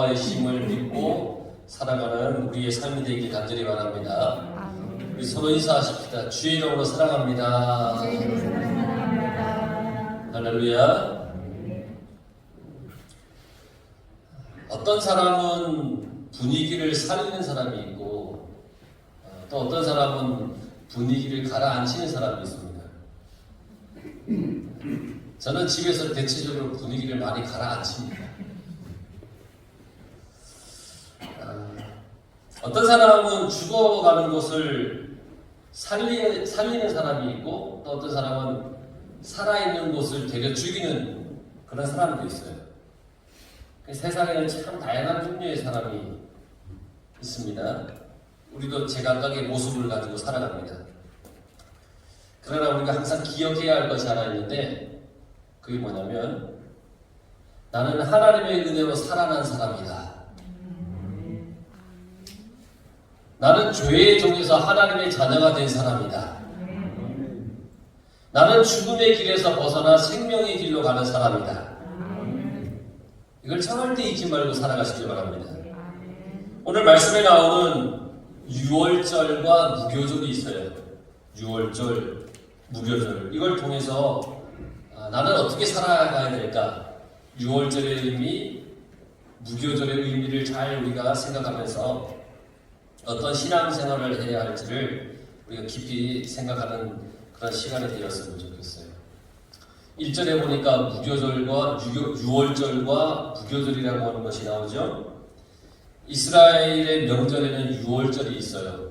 여호와의 힘을 믿고 살아가는 우리의 삶이 되길 간절히 바랍니다. 우리 서로 인사하십시다. 주의 이름으로 사랑합니다. 할렐루야. 어떤 사람은 분위기를 살리는 사람이 있고 또 어떤 사람은 분위기를 가라앉히는 사람이 있습니다. 저는 집에서 대체적으로 분위기를 많이 가라앉힙니다. 어떤 사람은 죽어가는 곳을 살리는 사람이 있고 또 어떤 사람은 살아있는 곳을 되려 죽이는 그런 사람도 있어요. 세상에는 참 다양한 종류의 사람이 있습니다. 우리도 제각각의 모습을 가지고 살아갑니다. 그러나 우리가 항상 기억해야 할 것이 하나 있는데 그게 뭐냐면 나는 하나님의 은혜로 살아난 사람이다. 나는 죄의 종에서 하나님의 자녀가 된 사람이다. 나는 죽음의 길에서 벗어나 생명의 길로 가는 사람이다. 이걸 절대 잊지 말고 살아가시길 바랍니다. 오늘 말씀에 나오는 유월절과 무교절이 있어요. 유월절, 무교절. 이걸 통해서 나는 어떻게 살아가야 될까? 유월절의 의미, 무교절의 의미를 잘 우리가 생각하면서 어떤 신앙생활을 해야 할지를 우리가 깊이 생각하는 그런 시간이 되었으면 좋겠어요. 1절에 보니까 무교절과 유월절과 무교절이라고 하는 것이 나오죠. 이스라엘의 명절에는 유월절이 있어요.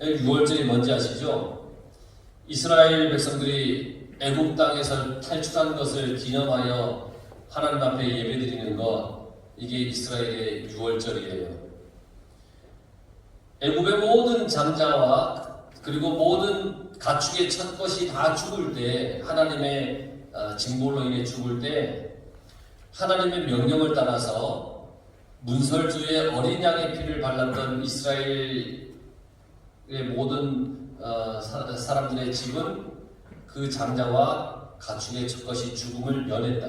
유월절이 뭔지 아시죠? 이스라엘 백성들이 애국 땅에서 탈출한 것을 기념하여 하나님 앞에 예배드리는 것, 이게 이스라엘의 유월절이에요. 애굽의 모든 장자와 그리고 모든 가축의 첫 것이 다 죽을 때, 하나님의 징벌로 인해 죽을 때 하나님의 명령을 따라서 문설주에 어린 양의 피를 발랐던 이스라엘의 모든 사람들의 집은 그 장자와 가축의 첫 것이 죽음을 면했다.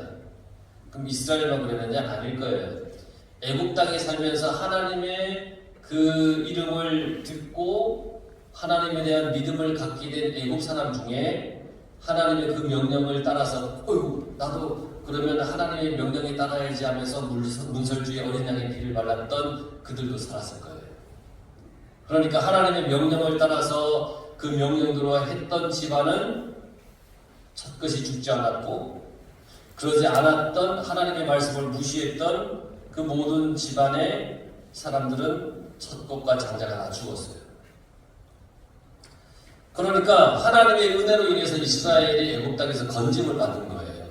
그럼 이스라엘만 그랬느냐? 아닐 거예요. 애굽 땅에 살면서 하나님의 그 이름을 듣고 하나님에 대한 믿음을 갖게 된 애굽 사람 중에 하나님의 그 명령을 따라서 나도 그러면 하나님의 명령에 따라야지 하면서 문설주에 어린 양의 피를 발랐던 그들도 살았을 거예요. 그러니까 하나님의 명령을 따라서 그 명령대로 했던 집안은 첫 것이 죽지 않았고, 그러지 않았던 하나님의 말씀을 무시했던 그 모든 집안의 사람들은 첫 것과 장자가 다 죽었어요. 그러니까 하나님의 은혜로 인해서 이스라엘이 애굽 땅에서 건짐을 받은 거예요.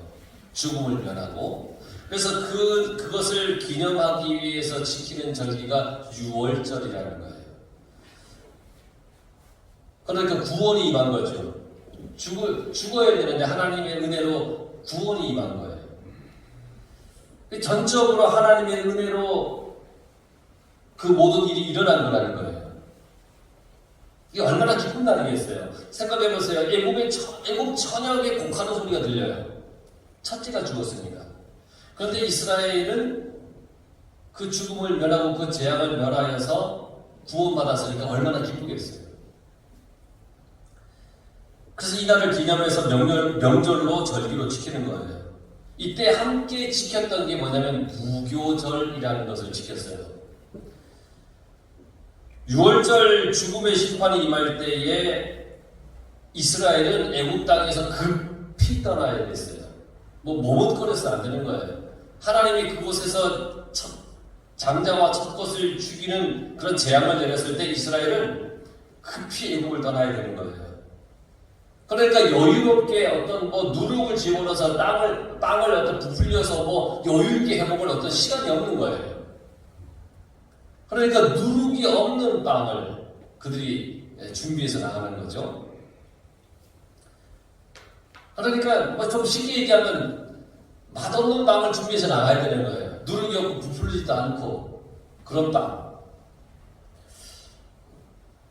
죽음을 면하고. 그래서 그것을 기념하기 위해서 지키는 절기가 유월절이라는 거예요. 그러니까 구원이 임한 거죠. 죽어야 되는데 하나님의 은혜로 구원이 임한 거예요. 전적으로 하나님의 은혜로 그 모든 일이 일어난 거라는 거예요. 이게 얼마나 기쁜 날이겠어요. 생각해보세요. 애굽 천역에 곡하는 소리가 들려요. 첫째가 죽었습니다. 그런데 이스라엘은 그 죽음을 면하고 그 재앙을 면하여서 구원받았으니까 얼마나 기쁘겠어요. 그래서 이날을 기념해서 명절로 절기로 지키는 거예요. 이때 함께 지켰던 게 뭐냐면 무교절이라는 것을 지켰어요. 6월절 죽음의 심판이 임할 때에 이스라엘은 애굽 땅에서 급히 떠나야 됐어요. 머뭇거려서 안 되는 거예요. 하나님이 그곳에서 장자와 첫 것을 죽이는 그런 재앙을 내렸을 때 이스라엘은 급히 애굽을 떠나야 되는 거예요. 그러니까 여유롭게 어떤 누룩을 집어넣어서 땅을 어떤 부풀려서 여유있게 해먹을 어떤 시간이 없는 거예요. 그러니까 누룩이 없는 빵을 그들이 준비해서 나가는 거죠. 그러니까 좀 쉽게 얘기하면 맛없는 빵을 준비해서 나가야 되는 거예요. 누룩이 없고 부풀리지도 않고 그런 빵.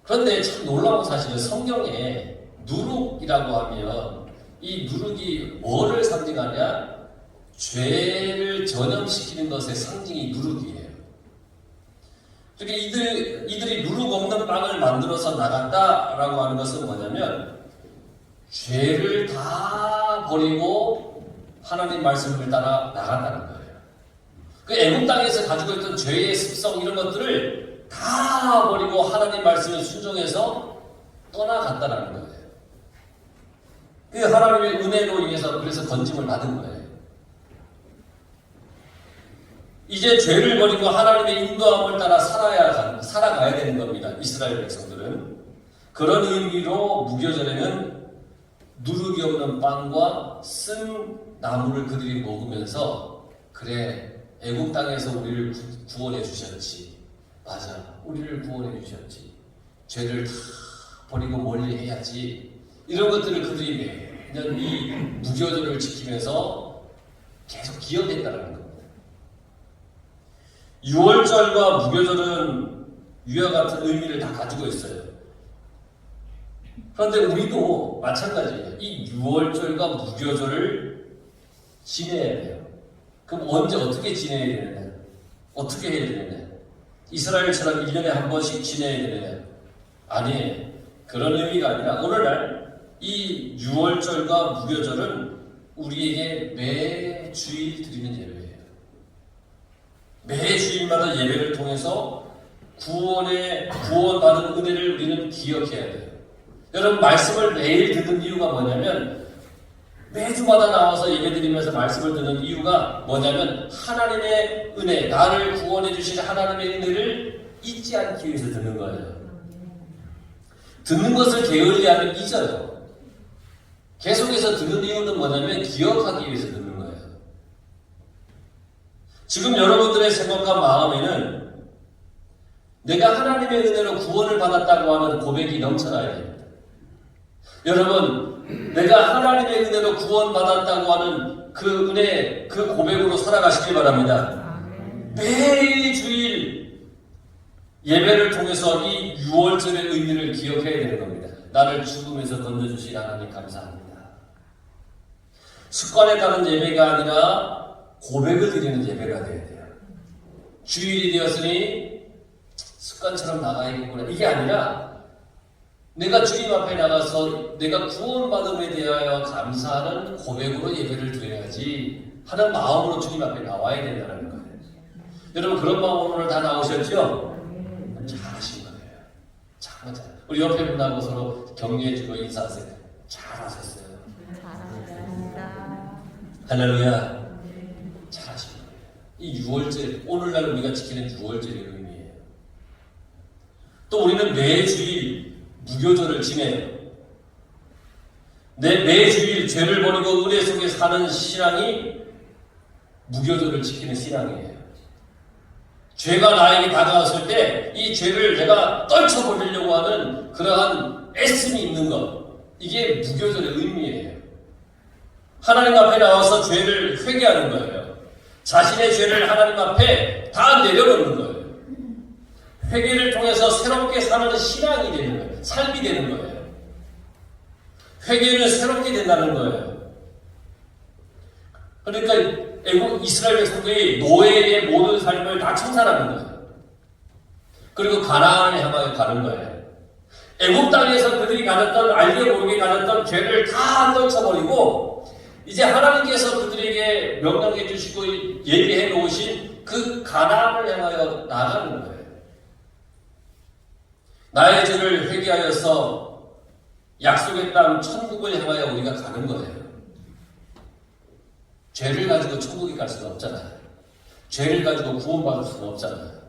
그런데 참 놀라운 사실은 성경에 누룩이라고 하면 이 누룩이 뭐를 상징하냐? 죄를 전염시키는 것의 상징이 누룩이에요. 그러니까 이들이 누룩 없는 빵을 만들어서 나간다라고 하는 것은 뭐냐면 죄를 다 버리고 하나님 말씀을 따라 나간다는 거예요. 그 애국 땅에서 가지고 있던 죄의 습성 이런 것들을 다 버리고 하나님 말씀에 순종해서 떠나갔다는 거예요. 그 하나님의 은혜로 인해서 그래서 건짐을 받은 거예요. 이제 죄를 버리고 하나님의 인도함을 따라 살아가야 되는 겁니다. 이스라엘 백성들은. 그런 의미로 무교절에는 누룩이 없는 빵과 쓴 나물을 그들이 먹으면서 그래 애국 땅에서 우리를 구원해 주셨지. 맞아. 우리를 구원해 주셨지. 죄를 다 버리고 멀리 해야지. 이런 것들을 그들이 매년 이 무교절을 지키면서 계속 기억했다는 겁니다. 6월절과 무교절은 위와 같은 의미를 다 가지고 있어요. 그런데 우리도 마찬가지예요. 이 6월절과 무교절을 지내야 돼요. 그럼 언제 어떻게 지내야 되느냐? 어떻게 해야 되느냐? 이스라엘처럼 1년에 한 번씩 지내야 되느냐? 아니에요. 그런 의미가 아니라 오늘날 이 6월절과 무교절은 우리에게 매 주일 드리는 예배예요. 매 주일마다 예배를 통해서 구원받은 은혜를 우리는 기억해야 돼요. 여러분 말씀을 매일 듣는 이유가 뭐냐면 매주마다 나와서 예배드리면서 말씀을 듣는 이유가 뭐냐면 하나님의 은혜, 나를 구원해 주신 하나님의 은혜를 잊지 않기 위해서 듣는 거예요. 듣는 것을 게을리하면 잊어요. 계속해서 듣는 이유는 뭐냐면 기억하기 위해서 듣는 거예요. 지금 여러분들의 생각과 마음에는 내가 하나님의 은혜로 구원을 받았다고 하는 고백이 넘쳐나야 됩니다. 여러분, 내가 하나님의 은혜로 구원받았다고 하는 그 은혜, 그 고백으로 살아가시기 바랍니다. 매일 주일 예배를 통해서 이 6월절의 의미를 기억해야 되는 겁니다. 나를 죽음에서 건져주신 하나님 감사합니다. 습관에 따른 예배가 아니라 고백을 드리는 예배가 되어야 돼요. 주일이 되었으니 습관처럼 나가야겠구나. 이게 아니라 내가 주님 앞에 나가서 내가 구원받음에 대하여 감사하는 고백으로 예배를 드려야지 하는 마음으로 주님 앞에 나와야 된다는 거예요. 여러분 그런 마음으로 오늘 다 나오셨죠? 잘하신 거예요. 정말 잘. 우리 옆에 분하고 서로 격려해주고 인사하세요. 잘하셨어요. 잘하셨습니다. 할렐루야. 잘하신 거예요. 이 6월절, 오늘날 우리가 지키는 6월절의 의미예요. 또 우리는 매주일 무교절을 지내요. 매주일 죄를 버리고 은혜 속에 사는 신앙이 무교절을 지키는 신앙이에요. 죄가 나에게 다가왔을 때 이 죄를 내가 떨쳐버리려고 하는 그러한 애씀이 있는 것, 이게 무교절의 의미예요. 하나님 앞에 나와서 죄를 회개하는 거예요. 자신의 죄를 하나님 앞에 다 내려놓는 거예요. 회개를 통해서 새롭게 사는 신앙이 되는 거예요. 삶이 되는 거예요. 회개는 새롭게 된다는 거예요. 그러니까 이스라엘 백성들이 노예의 모든 삶을 다 청산하는 거예요. 그리고 가나안을 향하여 가는 거예요. 애국 땅에서 그들이 가졌던 알게 모르게 가졌던 죄를 다 떨쳐버리고 이제 하나님께서 그들에게 명령해 주시고 얘기해 놓으신 그 가나안을 향하여 나가는 거예요. 나의 죄를 회개하여서 약속의 땅 천국을 향하여 우리가 가는 거예요. 죄를 가지고 천국에 갈 수는 없잖아요. 죄를 가지고 구원받을 수는 없잖아요.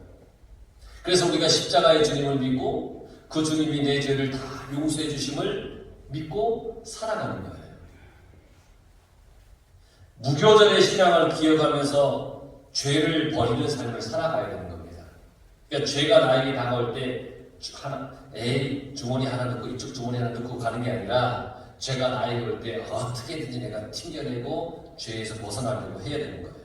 그래서 우리가 십자가의 주님을 믿고 그 주님이 내 죄를 다 용서해 주심을 믿고 살아가는 거예요. 무교절의 신앙을 기억하면서 죄를 버리는 삶을 살아가야 되는 겁니다. 그러니까 죄가 나에게 다가올 때 주머니 하나 넣고 이쪽 주머니 하나 넣고 가는 게 아니라 죄가 나에게 올 때 어떻게든지 내가 튕겨내고 죄에서 벗어나려고 해야 되는 거예요.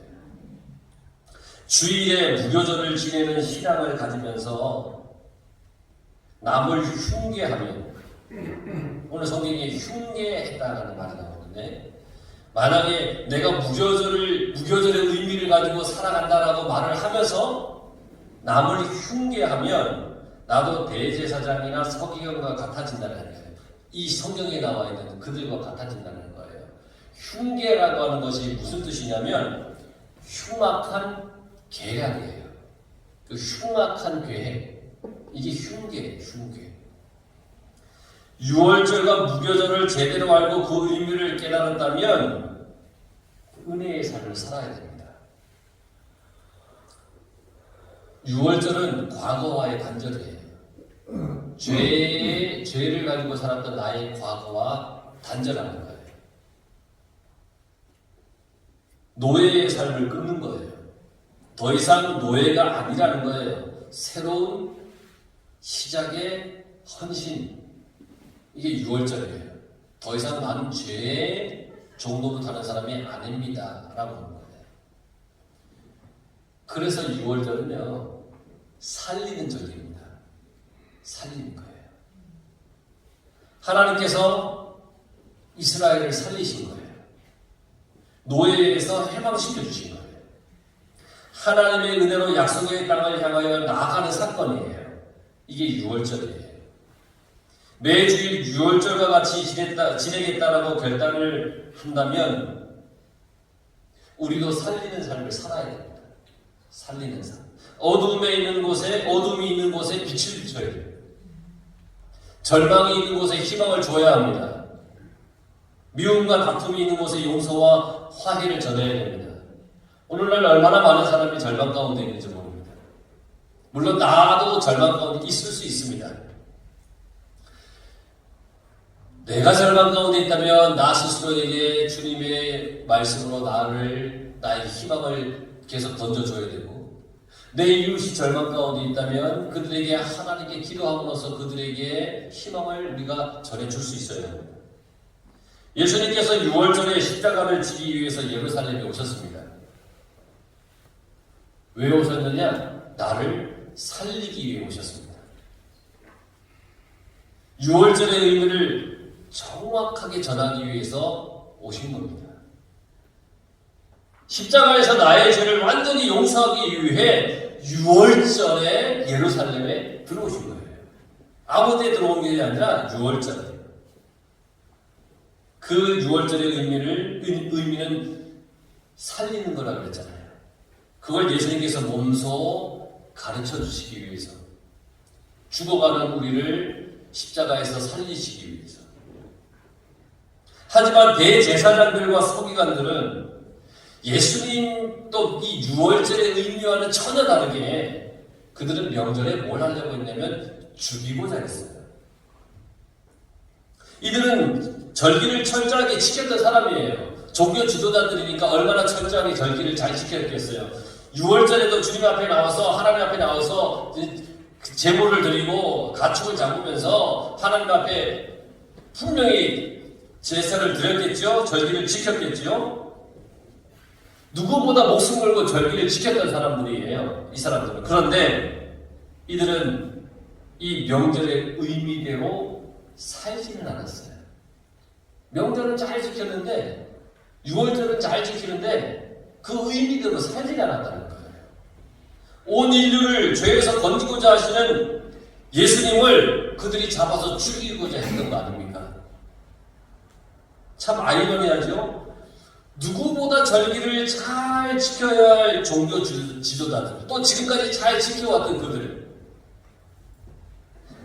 주일에 무교절을 지내는 신앙을 가지면서 남을 흉계하며, 오늘 성경에 흉계했다는 말이 나오는데 만약에 내가 무교절의 의미를 가지고 살아간다라고 말을 하면서 남을 흉계하면 나도 대제사장이나 서기관과 같아진다는 거예요. 이 성경에 나와 있는 그들과 같아진다는 거예요. 흉계라고 하는 것이 무슨 뜻이냐면 흉악한 계략이에요. 그 흉악한 계획. 이게 흉계예요. 흉계. 유월절과 무교절을 제대로 알고 그 의미를 깨달았다면 은혜의 삶을 살아야 됩니다. 유월절은 과거와의 단절이에요. 죄를 가지고 살았던 나의 과거와 단절하는 거예요. 노예의 삶을 끊는 거예요. 더 이상 노예가 아니라는 거예요. 새로운 시작의 헌신. 이게 유월절이에요. 더 이상 나는 죄의 종로로 사는 사람이 아닙니다. 라고 하는 거예요. 그래서 유월절은요, 살리는 절기입니다. 살리는 거예요. 하나님께서 이스라엘을 살리신 거예요. 노예에서 해방시켜 주신 거예요. 하나님의 은혜로 약속의 땅을 향하여 나아가는 사건이에요. 이게 유월절이에요. 매주일 유월절과 같이 지내겠다라고 결단을 한다면 우리도 살리는 삶을 살아야 됩니다. 살리는 삶. 어둠이 있는 곳에 빛을 비춰야 돼요. 절망이 있는 곳에 희망을 줘야 합니다. 미움과 다툼이 있는 곳에 용서와 화해를 전해야 됩니다. 오늘날 얼마나 많은 사람이 절망 가운데 있는지 모릅니다. 물론 나도 절망 가운데 있을 수 있습니다. 내가 절망 가운데 있다면 나 스스로에게 주님의 말씀으로 나의 희망을 계속 던져줘야 되고, 내 이웃이 절망 가운데 있다면 그들에게 하나님께 기도함으로써 그들에게 희망을 우리가 전해줄 수 있어야 합니다. 예수님께서 유월절에 십자가를 지기 위해서 예루살렘에 오셨습니다. 왜 오셨느냐? 나를 살리기 위해 오셨습니다. 유월절의 의미를 정확하게 전하기 위해서 오신 겁니다. 십자가에서 나의 죄를 완전히 용서하기 위해 유월절에 예루살렘에 들어오신 거예요. 아무 때 들어온 게 아니라 유월절에. 그 유월절의 의미는 살리는 거라고 그랬잖아요. 그걸 예수님께서 몸소 가르쳐 주시기 위해서, 죽어가는 우리를 십자가에서 살리시기 위해서. 하지만 대제사장들과 서기관들은 예수님 또 이 유월절의 의미와는 전혀 다르게 그들은 명절에 뭘 하려고 했냐면 죽이고자 했어요. 이들은 절기를 철저하게 지켰던 사람이에요. 종교 지도자들이니까 얼마나 철저하게 절기를 잘 지켰겠어요. 유월절에도 주님 앞에 나와서, 하나님 앞에 나와서 제물을 드리고 가축을 잡으면서 하나님 앞에 분명히 제사를 드렸겠죠. 절기를 지켰겠죠. 누구보다 목숨 걸고 절기를 지켰던 사람들이에요. 이 사람들은. 그런데 이들은 이 명절의 의미대로 살지는 않았어요. 명절은 잘 지켰는데, 유월절은 잘 지키는데 그 의미대로 살지 않았다는 거예요. 온 인류를 죄에서 건지고자 하시는 예수님을 그들이 잡아서 죽이고자 했던 거 아닙니까? 참 아이러니하죠? 누구보다 절기를 잘 지켜야 할 종교 지도자들, 또 지금까지 잘 지켜왔던 그들.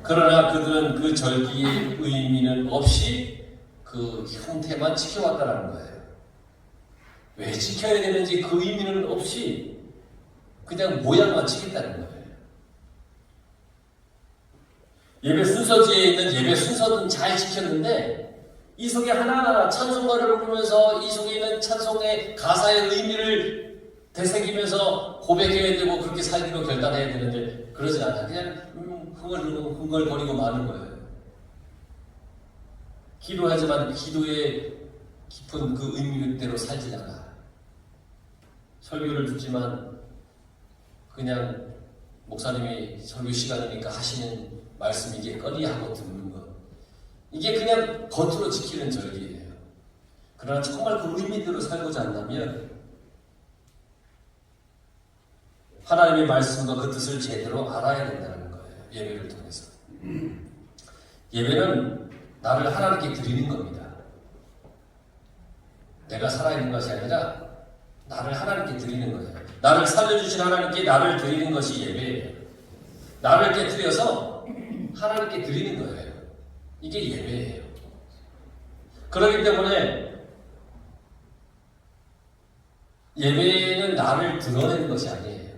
그러나 그들은 그 절기의 의미는 없이 그 형태만 지켜왔다는 거예요. 왜 지켜야 되는지 그 의미는 없이 그냥 모양만 지켰다는 거예요. 예배 순서지에 있는 예배 순서는 잘 지켰는데 이 속에 하나하나 찬송가를 부르면서 이 속에 있는 찬송의 가사의 의미를 되새기면서 고백해야 되고 그렇게 살기로 결단해야 되는데 그러지 않아. 그냥 흥얼거리고 마는 거예요. 기도하지만 기도의 깊은 그 의미대로 살지 않아. 설교를 듣지만 그냥 목사님이 설교 시간이니까 하시는 말씀이겠거니 하고 듣는 것. 이게 그냥 겉으로 지키는 절기예요. 그러나 정말 그 의미대로 살고자 한다면 하나님의 말씀과 그 뜻을 제대로 알아야 된다는 거예요. 예배를 통해서. 예배는 나를 하나님께 드리는 겁니다. 내가 살아있는 것이 아니라 나를 하나님께 드리는 거예요. 나를 살려주신 하나님께 나를 드리는 것이 예배예요. 나를 깨뜨려서 하나님께 드리는 거예요. 이게 예배예요. 그렇기 때문에 예배는 나를 드러내는 것이 아니에요.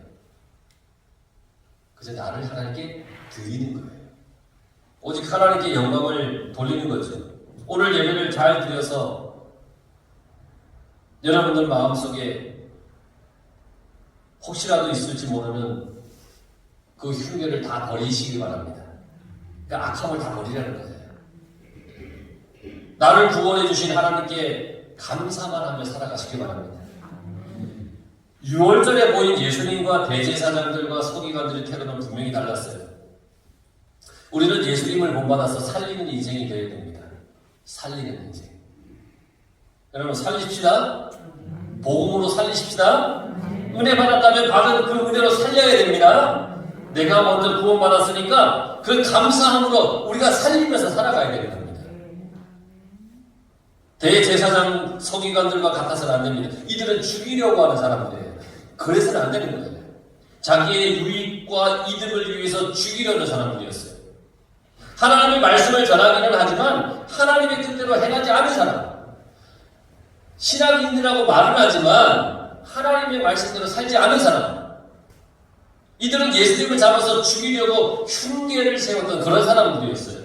그저 나를 하나님께 드리는 거예요. 오직 하나님께 영광을 돌리는 거죠. 오늘 예배를 잘 드려서 여러분들 마음속에 혹시라도 있을지 모르는 그 흉내를 다 버리시기 바랍니다. 그 악함을 다 버리라는 거예요. 나를 구원해 주신 하나님께 감사만 하며 살아가시기 바랍니다. 6월절에 보인 예수님과 대제사장들과 서기관들의 태도는 분명히 달랐어요. 우리는 예수님을 본받아서 살리는 인생이 되어야 됩니다. 살리는 인생. 여러분 살립시다. 복음으로 살리십시다. 은혜 받았다면 받은 그 은혜로 살려야 됩니다. 내가 먼저 구원받았으니까 그 감사함으로 우리가 살리면서 살아가야 되는 겁니다. 대제사장 서기관들과 같아서는 안 됩니다. 이들은 죽이려고 하는 사람들이에요. 그래서는 안 되는 거예요. 자기의 유익과 이득을 위해서 죽이려는 사람들이었어요. 하나님의 말씀을 전하기는 하지만 하나님의 뜻대로 행하지 않은 사람. 신학인이라고 말은 하지만 하나님의 말씀대로 살지 않은 사람. 이들은 예수님을 잡아서 죽이려고 흉계를 세웠던 그런 사람들이었어요.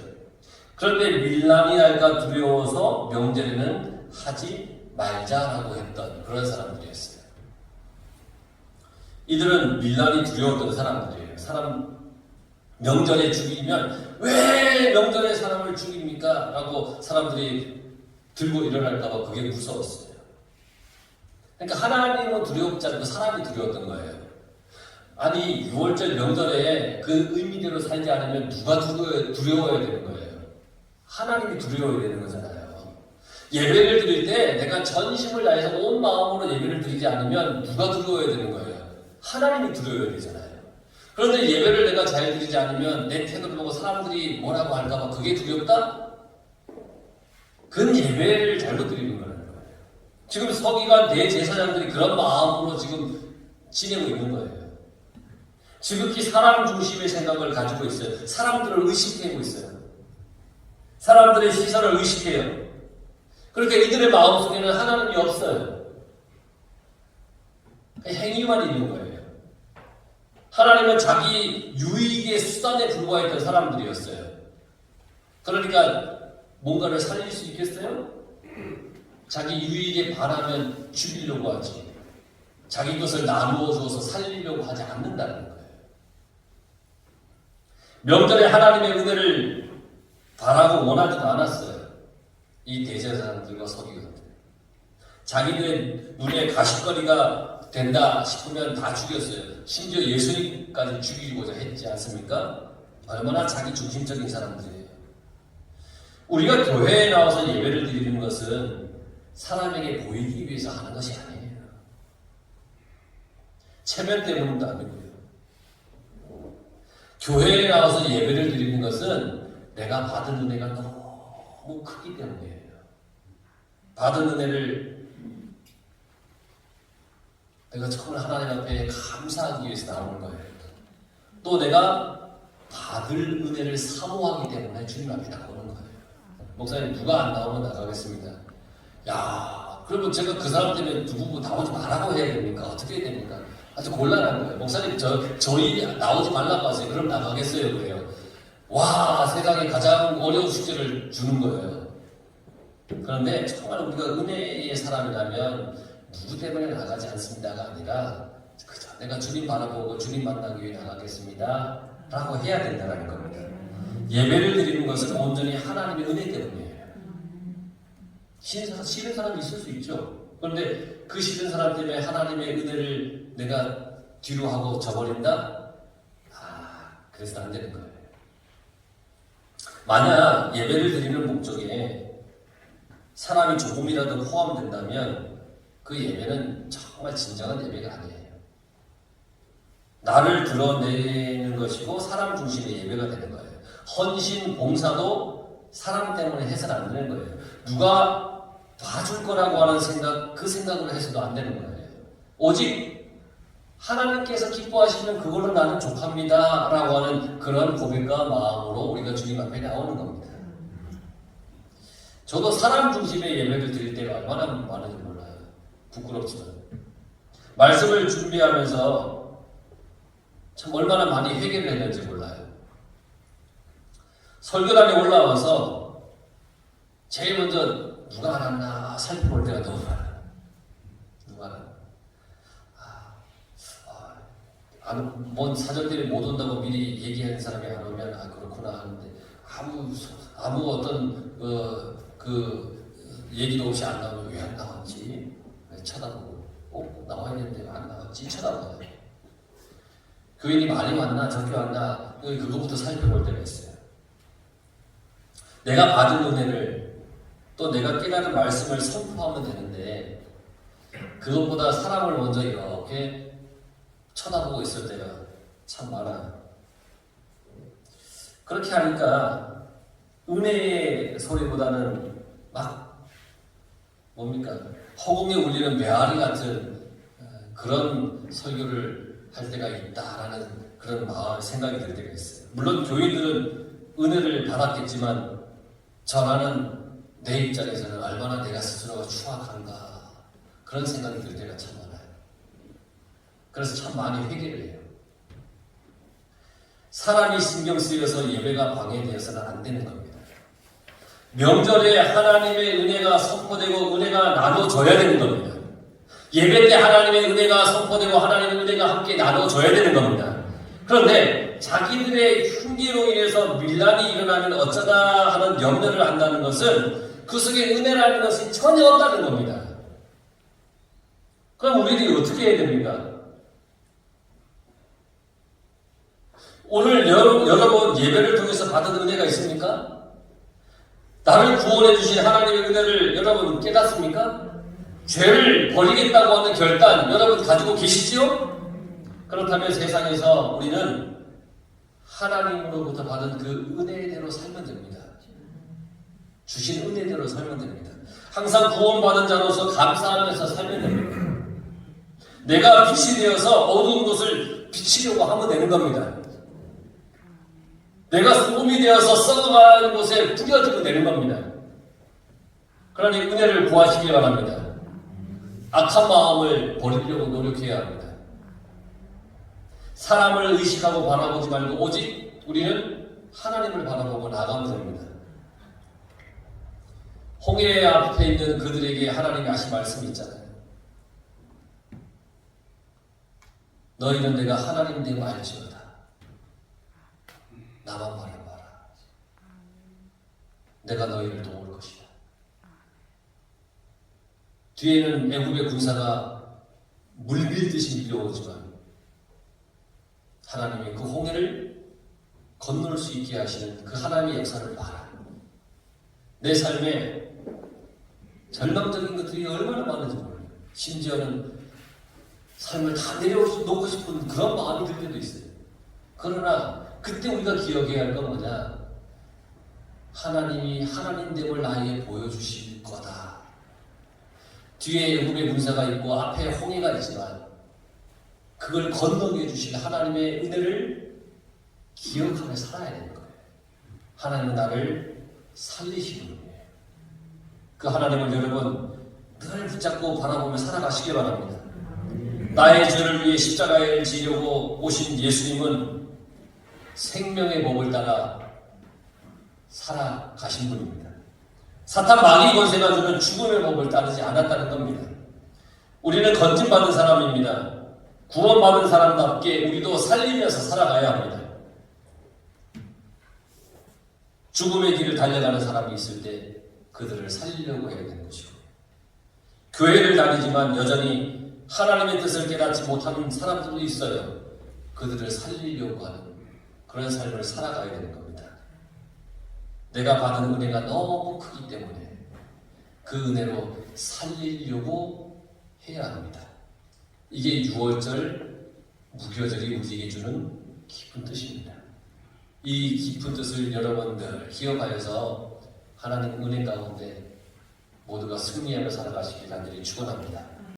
그런데 밀란이 날까 두려워서 명절에는 하지 말자라고 했던 그런 사람들이었어요. 이들은 밀란이 두려웠던 사람들이에요. 명절에 죽이면 왜 명절에 사람을 죽입니까? 라고 사람들이 들고 일어날까봐 그게 무서웠어요. 그러니까 하나님은 두렵지 않고 사람이 두려웠던 거예요. 아니 6월절 명절에 그 의미대로 살지 않으면 누가 두려워야 되는 거예요? 하나님이 두려워야 되는 거잖아요. 예배를 드릴 때 내가 전심을 다해서 온 마음으로 예배를 드리지 않으면 누가 두려워야 되는 거예요? 하나님이 두려워야 되잖아요. 그런데 예배를 내가 잘 드리지 않으면 내 태도를 보고 사람들이 뭐라고 할까봐 그게 두렵다? 그건 예배를 잘못 드리는 거라는 거예요. 지금 서기관 대제사장들이 그런 마음으로 지금 지내고 있는 거예요. 지극히 사람 중심의 생각을 가지고 있어요. 사람들을 의식하고 있어요. 사람들의 시선을 의식해요. 그러니까 이들의 마음속에는 하나님이 없어요. 행위만 있는 거예요. 하나님은 자기 유익의 수단에 불과했던 사람들이었어요. 그러니까 뭔가를 살릴 수 있겠어요? 자기 유익에 반하면 죽이려고 하지. 자기 것을 나누어 주어서 살리려고 하지 않는다는 거예요. 명절에 하나님의 은혜를 바라고 원하지도 않았어요. 이 대제사장들과 서기관들. 자기들 눈에 가십거리가 된다 싶으면 다 죽였어요. 심지어 예수님까지 죽이고자 했지 않습니까? 얼마나 자기 중심적인 사람들이에요. 우리가 교회에 나와서 예배를 드리는 것은 사람에게 보이기 위해서 하는 것이 아니에요. 체면 때문도 아니고요. 교회에 나와서 예배를 드리는 것은 내가 받은 은혜가 너무 크기 때문이에요. 받은 은혜를 내가 정말 하나님 앞에 감사하기 위해서 나오는 거예요. 또 내가 받을 은혜를 사모하기 때문에 주님 앞에 나오는 거예요. 목사님 누가 안 나오면 나가겠습니다. 야, 그러면 제가 그 사람 때문에 누구 나오지 말라고 해야 됩니까? 어떻게 해야 됩니까? 아주 곤란한 거예요. 목사님 저희 나오지 말라고 하세요. 그럼 나가겠어요. 그래요. 와, 세상에 가장 어려운 숙제를 주는 거예요. 그런데 정말 우리가 은혜의 사람이라면 누구 때문에 나가지 않습니다가 아니라 그저 내가 주님 바라보고 주님 만나기 위해 나가겠습니다 라고 해야 된다는 겁니다. 예배를 드리는 것은 온전히 하나님의 은혜 때문이에요. 싫은 사람이 있을 수 있죠. 그런데 그 싫은 사람 때문에 하나님의 은혜를 내가 뒤로 하고 저버린다? 그래서 안 되는 거예요. 만약 예배를 드리는 목적에 사람이 조금이라도 포함된다면 그 예배는 정말 진정한 예배가 아니에요. 나를 드러내는 것이고 사람 중심의 예배가 되는 거예요. 헌신, 봉사도 사람 때문에 해서는 안 되는 거예요. 누가 봐줄 거라고 하는 생각, 그 생각으로 해서도 안 되는 거예요. 오직 하나님께서 기뻐하시면 그걸로 나는 족합니다 라고 하는 그런 고백과 마음으로 우리가 주님 앞에 나오는 겁니다. 저도 사람 중심의 예배를 드릴 때가 얼마나 많은지 몰라요. 부끄럽지만 말씀을 준비하면서 참 얼마나 많이 회개를 했는지 몰라요. 설교단에 올라와서 제일 먼저 누가 안 왔나 살펴볼 때가 너무 많아요. 누가 뭔 사정 때문에 못 온다고 미리 얘기하는 사람이 안 오면 그렇구나 하는데 아무 어떤 얘기도 없이 안 나오면 왜 안 나왔지? 쳐다보고 나와야 되는데 왜 안 나왔지? 쳐다봐요. 교인이 많이 왔나 적게 왔나 그거부터 살펴볼 때가 있어요. 내가 받은 은혜를 또 내가 깨달은 말씀을 선포하면 되는데 그것보다 사람을 먼저 이렇게 쳐다보고 있을 때가 참 많아요. 그렇게 하니까 은혜의 소리보다는 막 뭡니까? 허공에 울리는 메아리 같은 그런 설교를 할 때가 있다라는 그런 생각이 들 때가 있어요. 물론 교인들은 은혜를 받았겠지만 전하는 내 입장에서는 얼마나 내가 스스로가 추악한가 그런 생각이 들 때가 참 많아요. 그래서 참 많이 회개를 해요. 사람이 신경 쓰여서 예배가 방해되어서는 안 되는 겁니다. 명절에 하나님의 은혜가 선포되고 은혜가 나눠져야 되는 겁니다. 예배 때 하나님의 은혜가 선포되고 하나님의 은혜가 함께 나눠져야 되는 겁니다. 그런데 자기들의 흉기로 인해서 밀란이 일어나면 어쩌다 하는 염려를 한다는 것은 그 속에 은혜라는 것이 전혀 없다는 겁니다. 그럼 우리들이 어떻게 해야 됩니까? 오늘 여러분 예배를 통해서 받은 은혜가 있습니까? 나를 구원해 주신 하나님의 은혜를 여러분 깨닫습니까? 죄를 버리겠다고 하는 결단 여러분 가지고 계시지요? 그렇다면 세상에서 우리는 하나님으로부터 받은 그 은혜대로 살면 됩니다. 주신 은혜대로 살면 됩니다. 항상 구원받은 자로서 감사하면서 살면 됩니다. 내가 빛이 되어서 어두운 곳을 비치려고 하면 되는 겁니다. 내가 소금이 되어서 썩어가는 곳에 뿌려주면 되는 겁니다. 그러니 은혜를 구하시기 바랍니다. 악한 마음을 버리려고 노력해야 합니다. 사람을 의식하고 바라보지 말고 오직 우리는 하나님을 바라보고 나가면 됩니다. 홍해 앞에 있는 그들에게 하나님이 하신 말씀이 있잖아요. 너희는 내가 하나님 됨을 알지어다. 나만 바라봐라. 내가 너희를 도울 것이다. 뒤에는 애굽의 군사가 물밀듯이 밀려오지만 하나님이 그 홍해를 건널 수 있게 하시는 그 하나님의 역사를 봐라. 내 삶에 절망적인 것들이 얼마나 많은지 몰라요. 심지어는 삶을 다 내려놓고 싶은 그런 마음이 들 때도 있어요. 그러나 그때 우리가 기억해야 할 건 뭐냐? 하나님이 하나님됨을 나에게 보여주실 거다. 뒤에 애굽의 군사가 있고 앞에 홍해가 있지만 그걸 건너게 해주신 하나님의 은혜를 기억하며 살아야 되는 거예요. 하나님은 나를 살리시는 거예요. 그 하나님을 여러분 늘 붙잡고 바라보며 살아가시기 바랍니다. 나의 죄를 위해 십자가에 지려고 오신 예수님은 생명의 법을 따라 살아가신 분입니다. 사탄 마귀 권세가 주는 죽음의 법을 따르지 않았다는 겁니다. 우리는 건진받은 사람입니다. 구원받은 사람답게 우리도 살리면서 살아가야 합니다. 죽음의 길을 달려가는 사람이 있을 때 그들을 살리려고 해야 되는 것이고, 교회를 다니지만 여전히 하나님의 뜻을 깨닫지 못하는 사람들도 있어요. 그들을 살리려고 하는 그런 삶을 살아가야 되는 겁니다. 내가 받은 은혜가 너무 크기 때문에 그 은혜로 살리려고 해야 합니다. 이게 6월절 무교절이 우리에게 주는 깊은 뜻입니다. 이 깊은 뜻을 여러분들 기억하여서 하나님 은혜 가운데 모두가 승리하며 살아가시길 간절히 축원합니다.